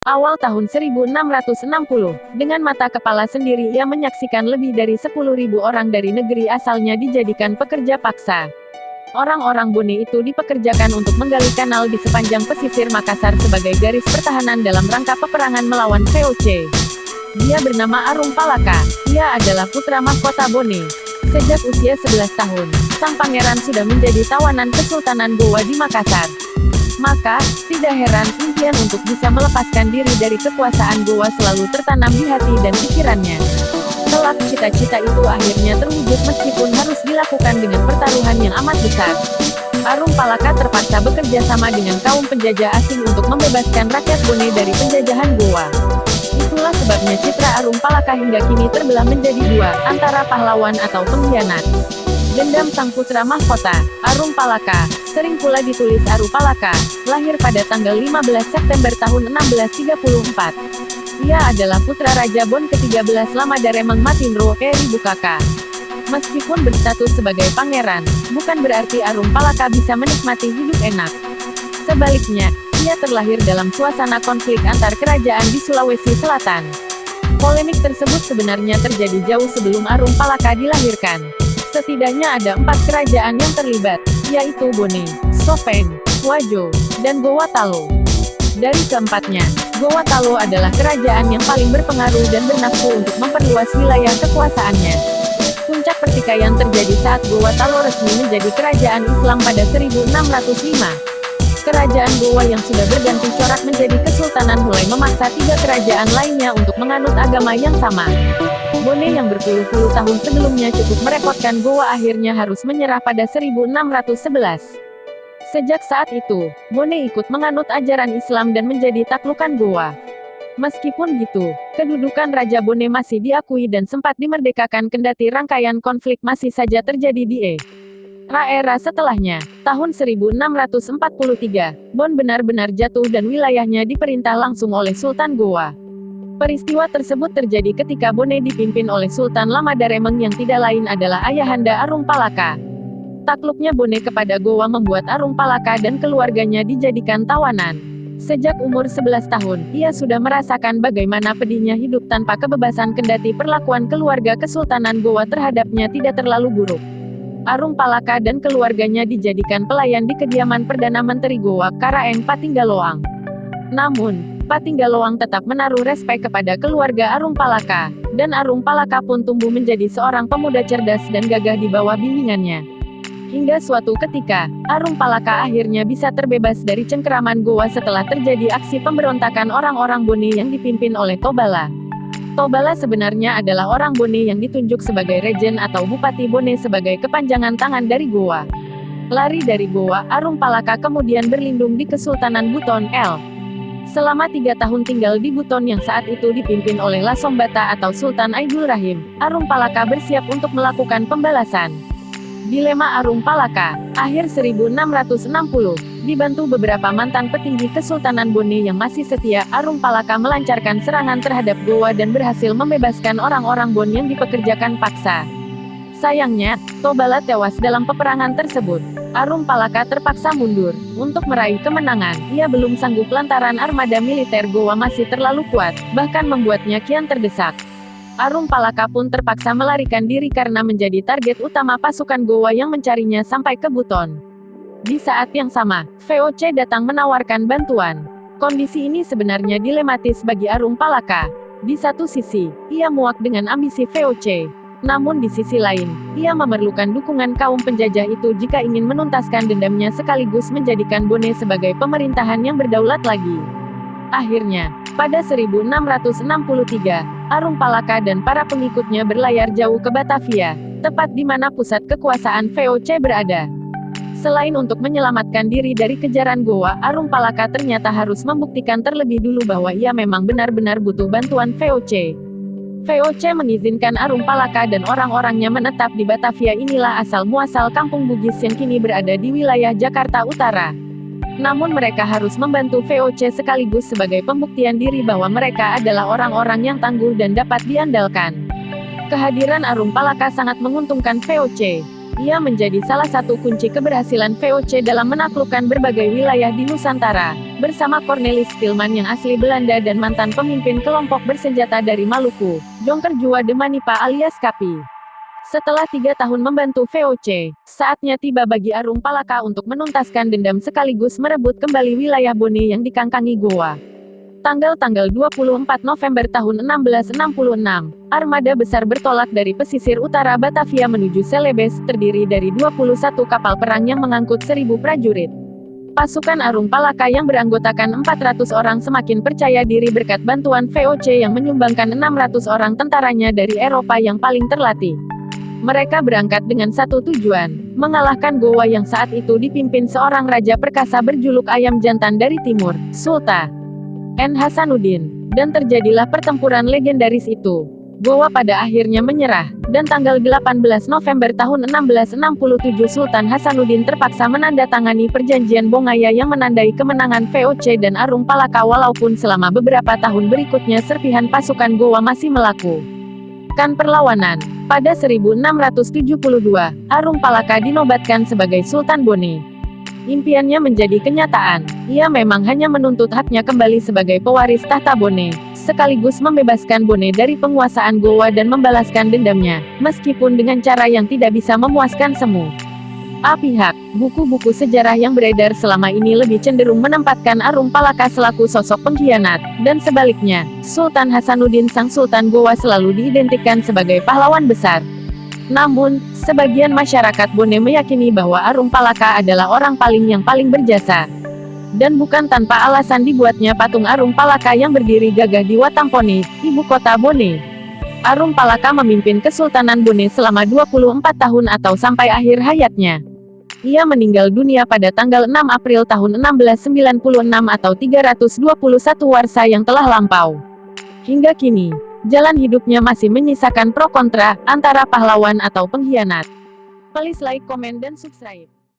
Awal tahun 1660, dengan mata kepala sendiri ia menyaksikan lebih dari 10.000 orang dari negeri asalnya dijadikan pekerja paksa. Orang-orang Bone itu dipekerjakan untuk menggali kanal di sepanjang pesisir Makassar sebagai garis pertahanan dalam rangka peperangan melawan VOC. Dia bernama Arum Palaka. Ia adalah putra mahkota Bone. Sejak usia 11 tahun, sang pangeran sudah menjadi tawanan Kesultanan Gowa di Makassar. Maka, tidak heran, impian untuk bisa melepaskan diri dari kekuasaan Gowa selalu tertanam di hati dan pikirannya. Kelak cita-cita itu akhirnya terwujud meskipun harus dilakukan dengan pertaruhan yang amat besar. Arum Palaka terpaksa bekerja sama dengan kaum penjajah asing untuk membebaskan rakyat Bone dari penjajahan Gowa. Itulah sebabnya citra Arum Palaka hingga kini terbelah menjadi dua, antara pahlawan atau pengkhianat. Dendam sang putra mahkota, Arum Palaka, sering pula ditulis Aru Palaka, lahir pada tanggal 15 September tahun 1634. Ia adalah putra Raja Bon ke-13 Lamadaremeng Matinro Eri Bukaka. Meskipun berstatus sebagai pangeran, bukan berarti Arum Palaka bisa menikmati hidup enak. Sebaliknya, ia terlahir dalam suasana konflik antar kerajaan di Sulawesi Selatan. Polemik tersebut sebenarnya terjadi jauh sebelum Arum Palaka dilahirkan. Setidaknya ada 4 kerajaan yang terlibat, yaitu Bone, Sopeng, Wajo, dan Gowa Talo. Dari keempatnya, Gowa Talo adalah kerajaan yang paling berpengaruh dan bernafsu untuk memperluas wilayah kekuasaannya. Puncak pertikaian terjadi saat Gowa Talo resmi menjadi kerajaan Islam pada 1605. Kerajaan Gowa yang sudah berganti corak menjadi kesultanan mulai memaksa 3 kerajaan lainnya untuk menganut agama yang sama. Bone yang berpuluh-puluh tahun sebelumnya cukup merepotkan Gowa akhirnya harus menyerah pada 1611. Sejak saat itu, Bone ikut menganut ajaran Islam dan menjadi taklukan Gowa. Meskipun gitu, kedudukan Raja Bone masih diakui dan sempat dimerdekakan kendati rangkaian konflik masih saja terjadi di era setelahnya. Tahun 1643, Bon benar-benar jatuh dan wilayahnya diperintah langsung oleh Sultan Gowa. Peristiwa tersebut terjadi ketika Bone dipimpin oleh Sultan Lamadaremeng yang tidak lain adalah ayahanda Arum Palaka. Takluknya Bone kepada Gowa membuat Arum Palaka dan keluarganya dijadikan tawanan. Sejak umur 11 tahun, ia sudah merasakan bagaimana pedihnya hidup tanpa kebebasan kendati perlakuan keluarga Kesultanan Gowa terhadapnya tidak terlalu buruk. Arum Palaka dan keluarganya dijadikan pelayan di kediaman Perdana Menteri Gowa, Karaeng Patinggaloang. Namun, Patinggaloang tetap menaruh respek kepada keluarga Arum Palaka, dan Arum Palaka pun tumbuh menjadi seorang pemuda cerdas dan gagah di bawah bimbingannya. Hingga suatu ketika, Arum Palaka akhirnya bisa terbebas dari cengkeraman Gowa setelah terjadi aksi pemberontakan orang-orang Bone yang dipimpin oleh Tobala. Tobala sebenarnya adalah orang Bone yang ditunjuk sebagai Regen atau Bupati Bone sebagai kepanjangan tangan dari Gowa. Lari dari Gowa, Arum Palaka kemudian berlindung di Kesultanan Buton L. Selama 3 tahun tinggal di Buton yang saat itu dipimpin oleh Lasombata atau Sultan Aidul Rahim, Arum Palaka bersiap untuk melakukan pembalasan. Dilema Arum Palaka, akhir 1660, dibantu beberapa mantan petinggi Kesultanan Bone yang masih setia, Arum Palaka melancarkan serangan terhadap Gowa dan berhasil membebaskan orang-orang Bon yang dipekerjakan paksa. Sayangnya, Tobala tewas dalam peperangan tersebut. Arum Palaka terpaksa mundur. Untuk meraih kemenangan, ia belum sanggup lantaran armada militer Gowa masih terlalu kuat, bahkan membuatnya kian terdesak. Arum Palaka pun terpaksa melarikan diri karena menjadi target utama pasukan Gowa yang mencarinya sampai ke Buton. Di saat yang sama, VOC datang menawarkan bantuan. Kondisi ini sebenarnya dilematis bagi Arum Palaka. Di satu sisi, ia muak dengan ambisi VOC. Namun di sisi lain, ia memerlukan dukungan kaum penjajah itu jika ingin menuntaskan dendamnya sekaligus menjadikan Bone sebagai pemerintahan yang berdaulat lagi. Akhirnya, pada 1663, Arum Palaka dan para pengikutnya berlayar jauh ke Batavia, tepat di mana pusat kekuasaan VOC berada. Selain untuk menyelamatkan diri dari kejaran Gowa, Arum Palaka ternyata harus membuktikan terlebih dulu bahwa ia memang benar-benar butuh bantuan VOC. VOC mengizinkan Arum Palaka dan orang-orangnya menetap di Batavia. Inilah asal-muasal kampung Bugis yang kini berada di wilayah Jakarta Utara. Namun mereka harus membantu VOC sekaligus sebagai pembuktian diri bahwa mereka adalah orang-orang yang tangguh dan dapat diandalkan. Kehadiran Arum Palaka sangat menguntungkan VOC. Ia menjadi salah satu kunci keberhasilan VOC dalam menaklukkan berbagai wilayah di Nusantara. bersama Cornelis Pilman yang asli Belanda dan mantan pemimpin kelompok bersenjata dari Maluku, Jongkerjua de Manipa alias Kapi. Setelah 3 tahun membantu VOC, saatnya tiba bagi Arung Palaka untuk menuntaskan dendam sekaligus merebut kembali wilayah Bone yang dikangkangi Goa. Tanggal 24 November tahun 1666, armada besar bertolak dari pesisir utara Batavia menuju Celebes, terdiri dari 21 kapal perang yang mengangkut 1.000 prajurit. Pasukan Arung Palaka yang beranggotakan 400 orang semakin percaya diri berkat bantuan VOC yang menyumbangkan 600 orang tentaranya dari Eropa yang paling terlatih. Mereka berangkat dengan satu tujuan, mengalahkan Goa yang saat itu dipimpin seorang raja perkasa berjuluk Ayam Jantan dari timur, Sultan N. Hasanuddin, dan terjadilah pertempuran legendaris itu. Goa pada akhirnya menyerah, dan tanggal 18 November tahun 1667 Sultan Hasanuddin terpaksa menandatangani perjanjian Bongaya yang menandai kemenangan VOC dan Arung Palaka walaupun selama beberapa tahun berikutnya serpihan pasukan Goa masih melakukan perlawanan. Pada 1672, Arung Palaka dinobatkan sebagai Sultan Bone. Impiannya menjadi kenyataan. Ia memang hanya menuntut haknya kembali sebagai pewaris tahta Bone, sekaligus membebaskan Bone dari penguasaan Goa dan membalaskan dendamnya, meskipun dengan cara yang tidak bisa memuaskan semua pihak. Buku-buku sejarah yang beredar selama ini lebih cenderung menempatkan Arung Palaka selaku sosok pengkhianat, dan sebaliknya, Sultan Hasanuddin sang Sultan Goa selalu diidentikan sebagai pahlawan besar. Namun, sebagian masyarakat Bone meyakini bahwa Arung Palaka adalah orang yang paling berjasa. Dan bukan tanpa alasan dibuatnya patung Arung Palaka yang berdiri gagah di Watampone, ibu kota Bone. Arung Palaka memimpin Kesultanan Bone selama 24 tahun atau sampai akhir hayatnya. Ia meninggal dunia pada tanggal 6 April tahun 1696 atau 321 warsa yang telah lampau. Hingga kini, jalan hidupnya masih menyisakan pro kontra, antara pahlawan atau pengkhianat. Please like, comment, dan subscribe.